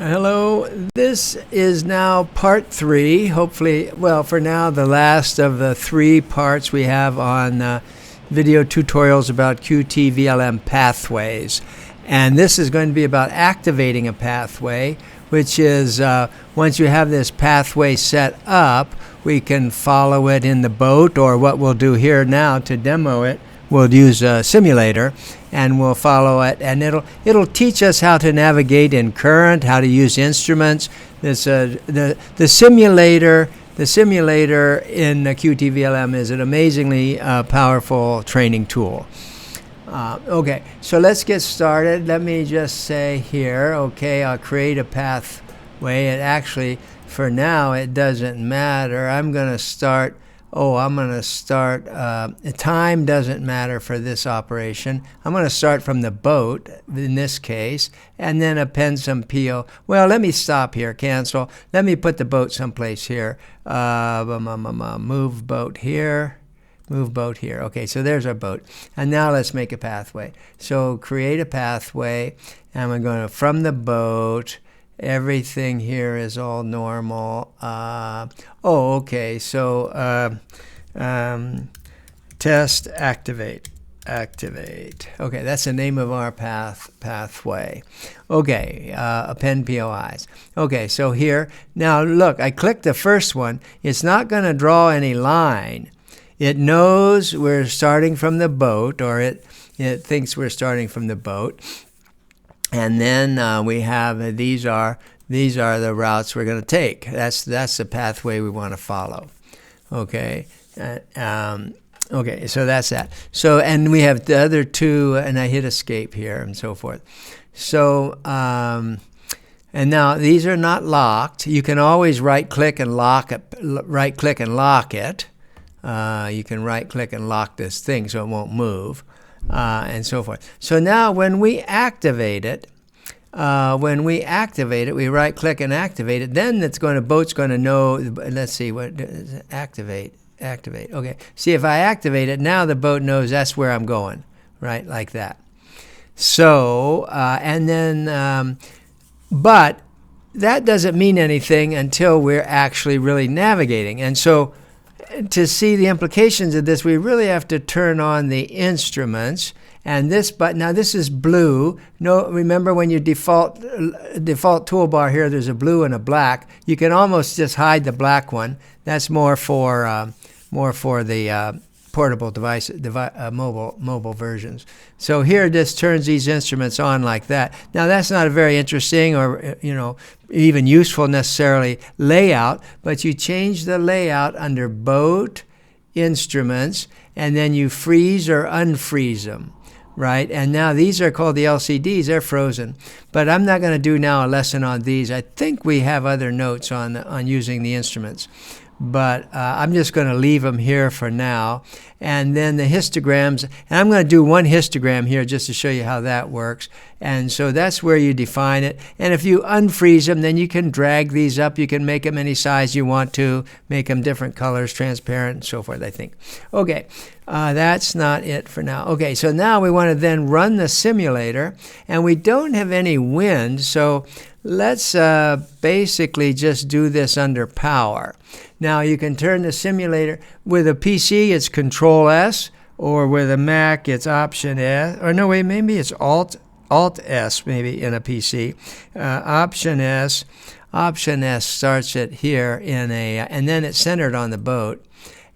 Hello, this is now part 3, hopefully, well, for now, the last of the 3 parts we have on video tutorials about qtVlm pathways. And this is going to be about activating a pathway, which is once you have this pathway set up, we can follow it in the boat, or what we'll do here now to demo it, we'll use a simulator and we'll follow it, and it'll teach us how to navigate in current, how to use instruments. This the simulator in the qtVlm is an amazingly powerful training tool. Okay, so let's get started. Let me just say here, okay, I'll create a pathway. And actually, for now, it doesn't matter. I'm going to start. Time doesn't matter for this operation. I'm going to start from the boat in this case, and then append some PO. Well, let me stop here, cancel. Let me put the boat someplace here. Move boat here. Move boat here. Okay, so there's our boat. And now let's make a pathway. So create a pathway, and we're going to, from the boat, everything here is all normal. Okay, so test activate. Okay, that's the name of our pathway. Okay, append POIs. Okay, so here, now look, I clicked the first one. It's not going to draw any line. It knows we're starting from the boat, or it thinks we're starting from the boat. And then we have these are the routes we're going to take. That's the pathway we want to follow. Okay. Okay. So that's that. So, and we have the other two, and I hit escape here and so forth. So and now these are not locked. You can always right-click and lock it. Right-click and lock it. You can right-click and lock this thing so it won't move. And so forth. So now when we activate it, we right-click and activate it. Then boat's going to know. Let's see what activate. Okay. See, if I activate it, now the boat knows that's where I'm going, right? Like that. So and then, but that doesn't mean anything until we're actually really navigating. And so, to see the implications of this, we really have to turn on the instruments. And this button, now this is blue. No, remember when you default toolbar here, there's a blue and a black. You can almost just hide the black one. That's more for the portable device, mobile versions. So here, this turns these instruments on like that. Now that's not a very interesting or even useful necessarily layout, but you change the layout under boat, instruments, and then you freeze or unfreeze them, right? And now these are called the LCDs. They're frozen, but I'm not going to do now a lesson on these. I think we have other notes on using the instruments. But I'm just going to leave them here for now. And then the histograms, and I'm going to do one histogram here just to show you how that works. And so that's where you define it. And if you unfreeze them, then you can drag these up. You can make them any size you want to, make them different colors, transparent, and so forth, I think. Okay, that's not it for now. Okay, so now we want to then run the simulator. And we don't have any wind, so let's basically just do this under power. Now you can turn the simulator. With a PC, it's Control S, or with a Mac, it's Option S. Or no, wait, maybe it's Alt S, maybe in a PC. Option S. Option S starts it here and then it's centered on the boat.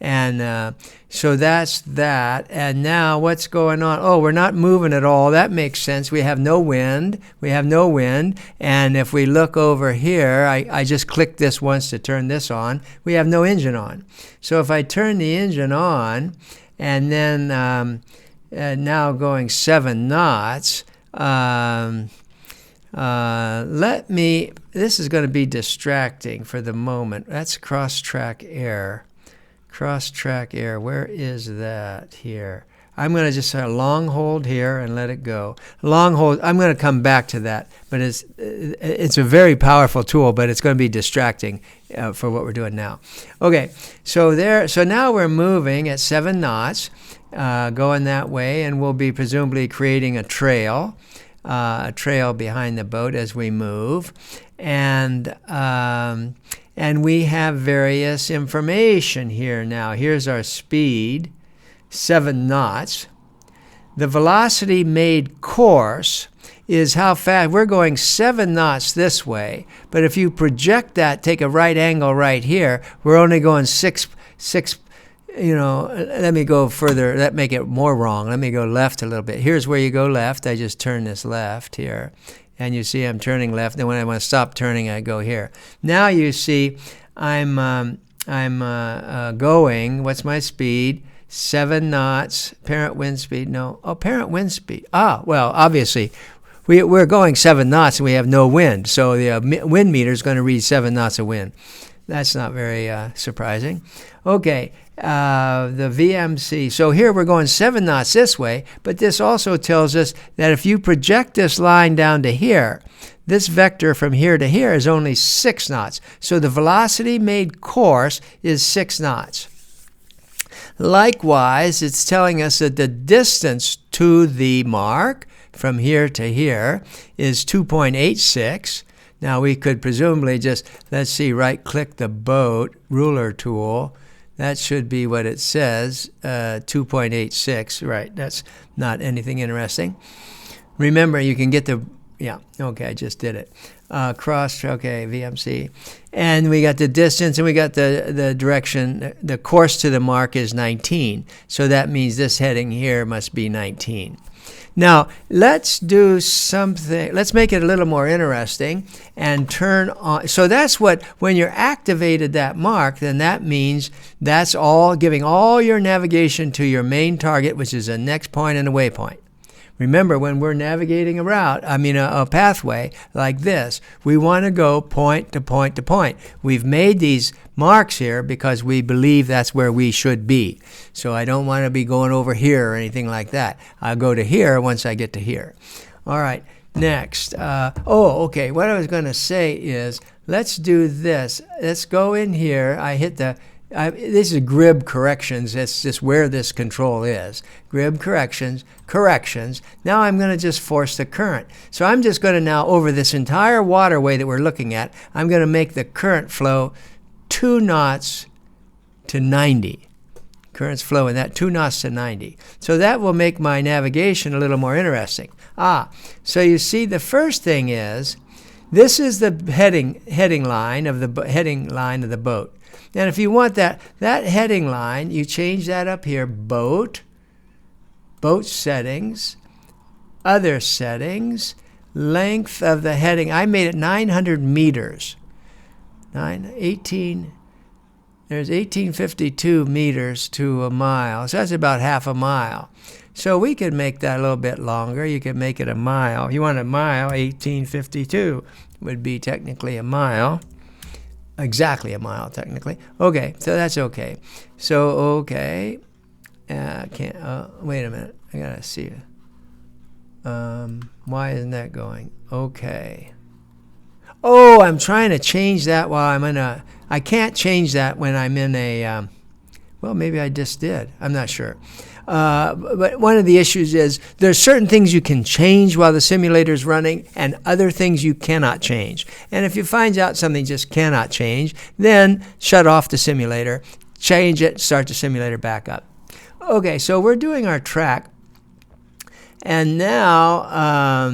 And so that's that. And now what's going on? Oh, we're not moving at all. That makes sense. We have no wind. And if we look over here, I just clicked this once to turn this on. We have no engine on. So if I turn the engine on, and then now going 7 knots, this is going to be distracting for the moment. That's cross-track error. Cross-track error, where is that here? I'm going to just long hold here and let it go. Long hold, I'm going to come back to that, but it's a very powerful tool, but it's going to be distracting for what we're doing now. Okay, so now we're moving at 7 knots, going that way, and we'll be presumably creating a trail. a trail behind the boat as we move. And we have various information here now. Here's our speed, 7 knots. The velocity made course is how fast. We're going 7 knots this way, but if you project that, take a right angle right here, we're only going 6, let me go further, that make it more wrong. Let me go left a little bit. Here's where you go left. I just turn this left here, and you see I'm turning left, and when I want to stop turning, I go here. Now you see I'm going, what's my speed? 7 knots, apparent wind speed, apparent wind speed. Well, obviously, we're going 7 knots and we have no wind, so the wind meter is going to read 7 knots of wind. That's not very surprising. Okay, the VMC. So here we're going 7 knots this way, but this also tells us that if you project this line down to here, this vector from here to here is only 6 knots. So the velocity made course is 6 knots. Likewise, it's telling us that the distance to the mark from here to here is 2.86. Now we could presumably just, let's see, right-click the boat, ruler tool. That should be what it says, 2.86. Right, that's not anything interesting. Remember, you can get the, okay, I just did it. VMC. And we got the distance, and we got the direction. The course to the mark is 19. So that means this heading here must be 19. Now, let's do something. Let's make it a little more interesting and turn on. So that's what, when you're activated that mark, then that means that's all, giving all your navigation to your main target, which is the next point and a waypoint. Remember, when we're navigating a route, a pathway like this, we want to go point to point to point. We've made these marks here because we believe that's where we should be. So I don't want to be going over here or anything like that. I'll go to here once I get to here. All right, next. Okay, what I was going to say is, let's do this. Let's go in here. I hit the... this is grid corrections. That's just where this control is. Grid corrections. Now I'm going to just force the current. So I'm just going to now, over this entire waterway that we're looking at, I'm going to make the current flow 2 knots to 90. Current's flowing that 2 knots to 90. So that will make my navigation a little more interesting. So you see, the first thing is, this is the heading line of the boat. And if you want that heading line, you change that up here, boat settings, other settings, length of the heading. I made it 900 meters. There's 1852 meters to a mile. So that's about half a mile. So we could make that a little bit longer. You could make it a mile. If you want a mile, 1852 would be technically a mile. Exactly a mile, technically. Okay, so that's okay. So, okay. Wait a minute. I gotta see it. Why isn't that going? Okay. Oh, I'm trying to change that while I'm in a... I can't change that when I'm in a... well, maybe I just did. I'm not sure. But one of the issues is there's certain things you can change while the simulator's running and other things you cannot change. And if you find out something just cannot change, then shut off the simulator, change it, start the simulator back up. Okay, so we're doing our track. And now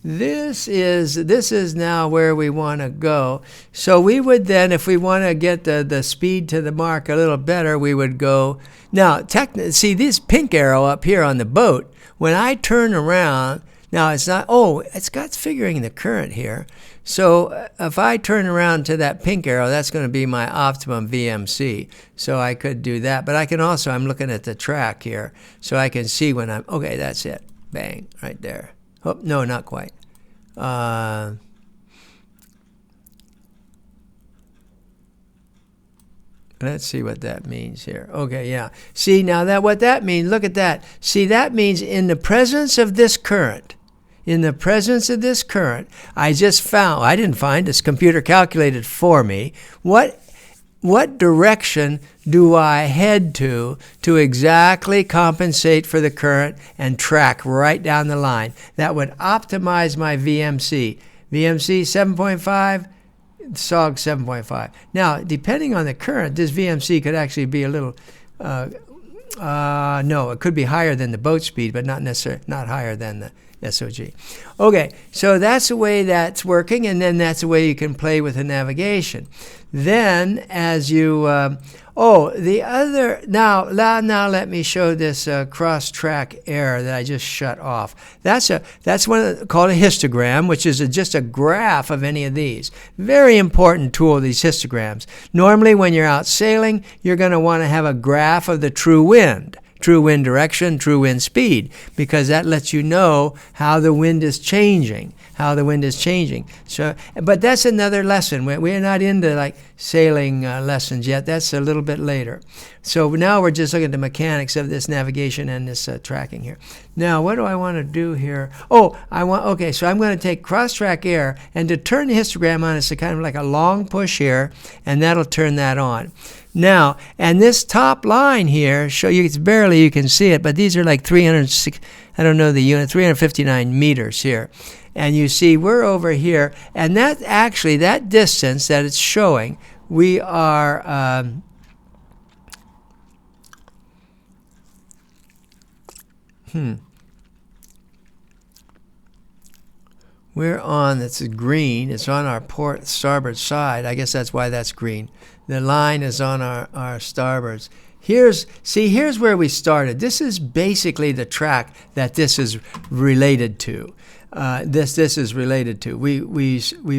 this is now where we want to go. So we would then, if we want to get the speed to the mark a little better, we would go. Now, see this pink arrow up here on the boat, when I turn around, now it's not, it's figuring the current here. So if I turn around to that pink arrow, that's going to be my optimum VMC. So I could do that. But I can also, I'm looking at the track here, so I can see when I'm, okay, that's it. Bang, right there. Oh, no, not quite. Let's see what that means here. Okay, yeah. See, now what that means, look at that. See, that means in the presence of this current, I just found, I didn't find, this computer calculated for me, what what direction do I head to exactly compensate for the current and track right down the line? That would optimize my VMC. VMC 7.5, SOG 7.5. Now, depending on the current, this VMC could actually be a little, no, it could be higher than the boat speed, but not necessarily, not higher than the SOG. Okay, so that's the way that's working, and then that's the way you can play with the navigation. Then, as you, now let me show this cross-track error that I just shut off. That's called a histogram, which is just a graph of any of these. Very important tool, these histograms. Normally, when you're out sailing, you're going to want to have a graph of the true wind direction, true wind speed, because that lets you know how the wind is changing, So, but that's another lesson. We're not into like sailing lessons yet. That's a little bit later. So now we're just looking at the mechanics of this navigation and this tracking here. Now, what do I want to do here? So I'm going to take cross-track error, and to turn the histogram on, it's kind of like a long push here, and that'll turn that on. Now, and this top line here, you can see it, but these are like 359 meters here. And you see we're over here, and that actually, that distance that it's showing, we are, we're on, it's green, it's on our port starboard side. I guess that's why that's green. The line is on our starboards. Here's where we started. This is basically the track that this is related to. This is related to. We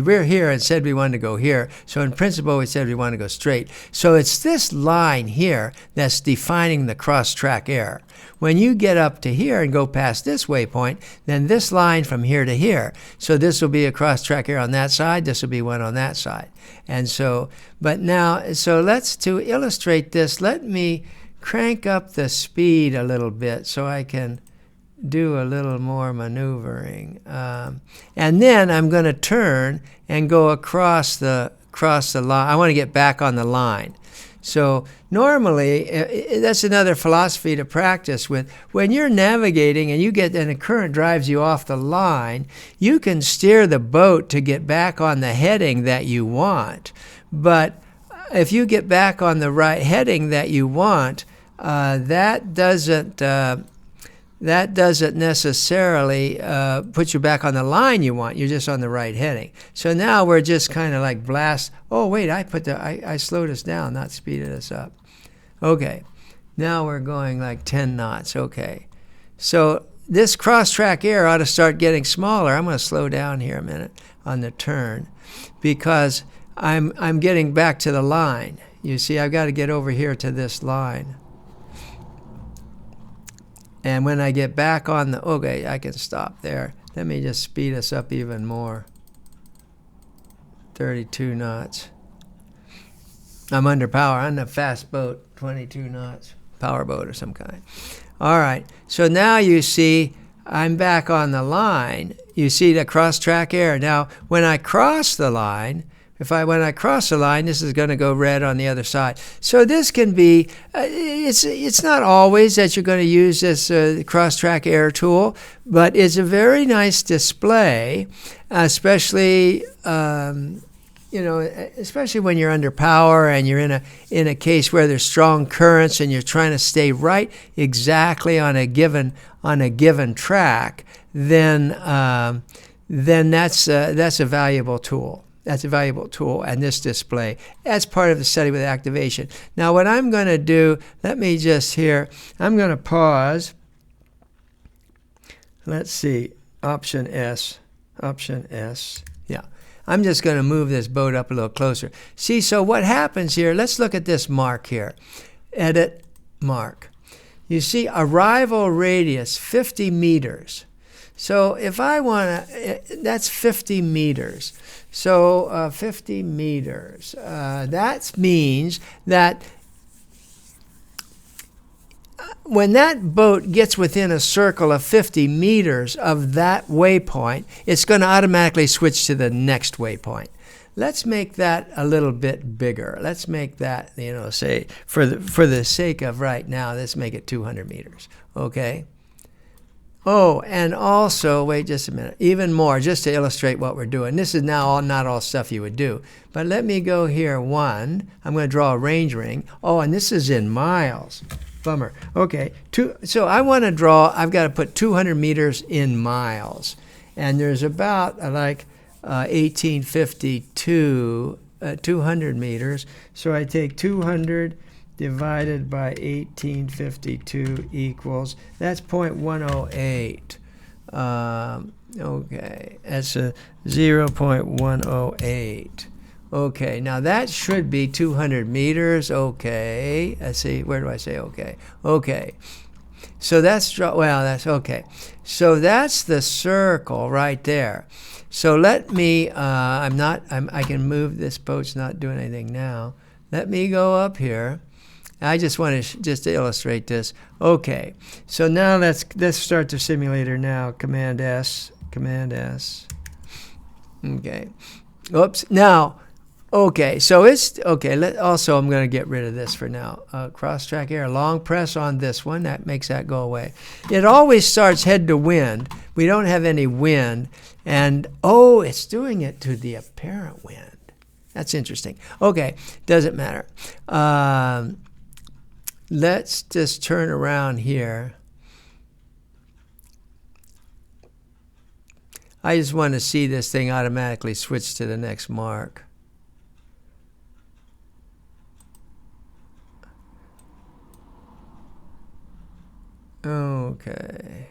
were here and said we wanted to go here. So in principle, we said we want to go straight. So it's this line here that's defining the cross-track error. When you get up to here and go past this waypoint, then this line from here to here. So this will be a cross-track error on that side. This will be one on that side. And so, but now, so to illustrate this, let me crank up the speed a little bit so I can do a little more maneuvering. And then I'm going to turn and go across the line. I want to get back on the line. So normally, that's another philosophy to practice with. When you're navigating and a current drives you off the line, you can steer the boat to get back on the heading that you want. But if you get back on the right heading that you want, that doesn't necessarily put you back on the line you want. You're just on the right heading. So now we're just kind of like blast. Oh wait, I slowed us down, not speeded us up. Okay, now we're going like 10 knots. Okay, so this cross-track error ought to start getting smaller. I'm going to slow down here a minute on the turn because I'm getting back to the line. You see, I've got to get over here to this line. And when I get back on okay, I can stop there. Let me just speed us up even more. 32 knots. I'm under power. I'm in a fast boat, 22 knots, power boat or some kind. All right, so now you see I'm back on the line. You see the cross-track error. Now, when I cross the line, when I cross the line, this is going to go red on the other side. So this can be, it's not always that you're going to use this cross-track error tool, but it's a very nice display, especially especially when you're under power and you're in a case where there's strong currents and you're trying to stay right exactly on a given track. Then that's a valuable tool. That's a valuable tool, and this display. That's part of the study with activation. Now, what I'm going to do, let me just here, I'm going to pause. Let's see, Option S. Yeah, I'm just going to move this boat up a little closer. See, so what happens here, let's look at this mark here. Edit, mark. You see, arrival radius, 50 meters. So if I want to, that's 50 meters. So 50 meters. That means that when that boat gets within a circle of 50 meters of that waypoint, it's going to automatically switch to the next waypoint. Let's make that a little bit bigger. Let's make that, say, for the sake of right now, let's make it 200 meters, okay? Oh, and also, wait just a minute, even more, just to illustrate what we're doing. This is now not all stuff you would do. But let me go here, 1. I'm going to draw a range ring. Oh, and this is in miles. Bummer. Okay, so I want to draw, I've got to put 200 meters in miles. And there's about 1852, 200 meters. So I take 200 divided by 1852 equals, that's 0.108. Okay, that's a 0.108. Okay, now that should be 200 meters. Okay, let's see, where do I say okay? Okay, so that's, well, that's okay. So that's the circle right there. So let me, I can move, this boat's not doing anything now. Let me go up here. I just want to just to illustrate this. Okay, so now let's start the simulator now. Command S. Okay. Oops. Now, okay. So it's okay. Also, I'm going to get rid of this for now. Cross track error. Long press on this one. That makes that go away. It always starts head to wind. We don't have any wind, and oh, it's doing it to the apparent wind. That's interesting. Okay, doesn't matter. Let's just turn around here. I just want to see this thing automatically switch to the next mark. Okay.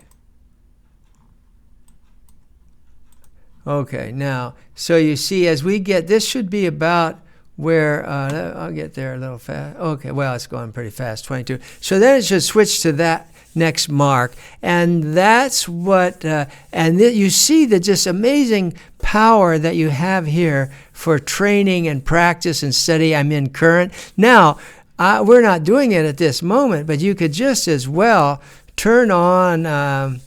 Okay, now, so you see as we get, this should be about where, I'll get there a little fast. Okay, well, it's going pretty fast, 22. So then it should switch to that next mark. And that's what, you see the just amazing power that you have here for training and practice and study. I'm in current. Now, we're not doing it at this moment, but you could just as well turn on a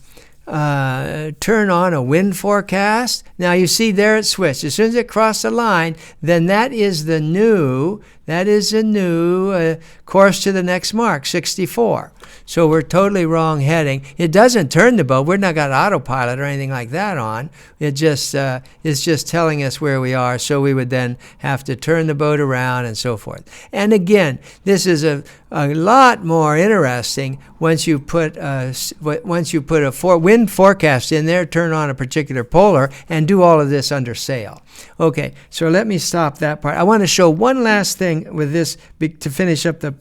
wind forecast. Now you see there it switched. As soon as it crossed the line, then that is the new course to the next mark, 64. So we're totally wrong heading. It doesn't turn the boat. We're not got autopilot or anything like that on. It just is just telling us where we are. So we would then have to turn the boat around and so forth. And again, this is a lot more interesting once you put a wind forecast in there, turn on a particular polar, and do all of this under sail. Okay, so let me stop that part. I want to show one last thing with this to finish up the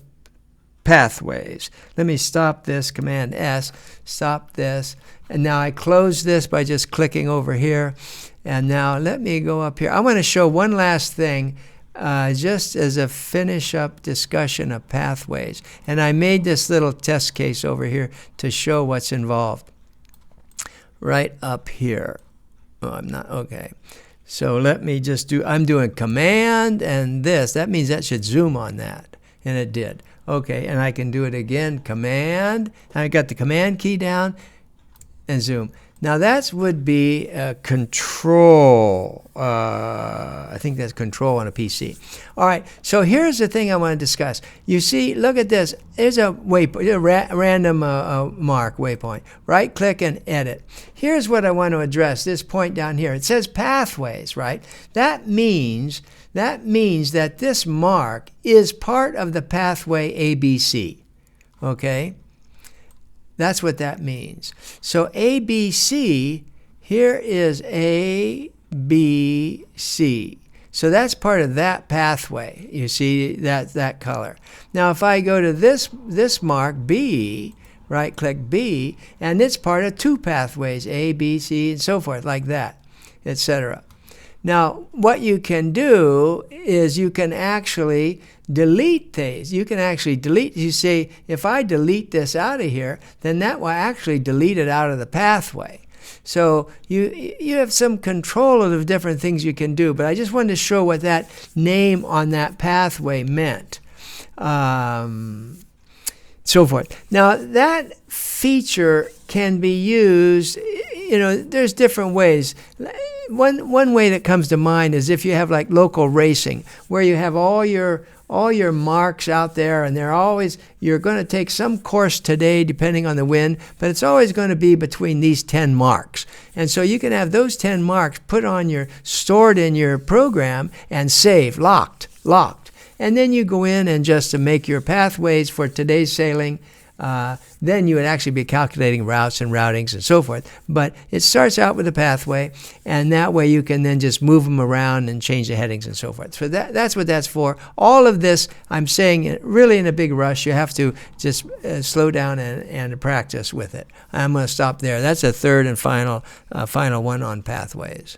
pathways. Let me stop this, Command S, stop this. And now I close this by just clicking over here. And now let me go up here. I want to show one last thing just as a finish up discussion of pathways. And I made this little test case over here to show what's involved. Right up here. Oh, I'm not, okay. So let me just do, I'm doing Command and this. That means that should zoom on that. And it did. Okay, and I can do it again, Command. And I got the Command key down and zoom. Now that would be Control. I think that's Control on a PC. All right, so here's the thing I want to discuss. You see, look at this. There's a waypoint, a random mark waypoint. Right click and edit. Here's what I want to address, this point down here. It says pathways, right? That means that this mark is part of the pathway ABC, okay? That's what that means. So ABC, here is ABC. So that's part of that pathway. You see that color. Now if I go to this mark, B, right click B, and it's part of two pathways, A, B, C, and so forth, like that, etc. Now, what you can do is you can actually delete these. You can actually delete, you say, if I delete this out of here, then that will actually delete it out of the pathway. So you have some control of the different things you can do, but I just wanted to show what that name on that pathway meant. so forth. Now, that feature can be used, there's different ways. One way that comes to mind is if you have like local racing, where you have all your marks out there, and you're going to take some course today depending on the wind, but it's always going to be between these 10 marks. And so you can have those 10 marks stored in your program and saved, locked. And then you go in and just to make your pathways for today's sailing, then you would actually be calculating routes and routings and so forth. But it starts out with a pathway, and that way you can then just move them around and change the headings and so forth. So that's what that's for. All of this, I'm saying, really in a big rush. You have to just slow down and practice with it. I'm going to stop there. That's a third and final one on pathways.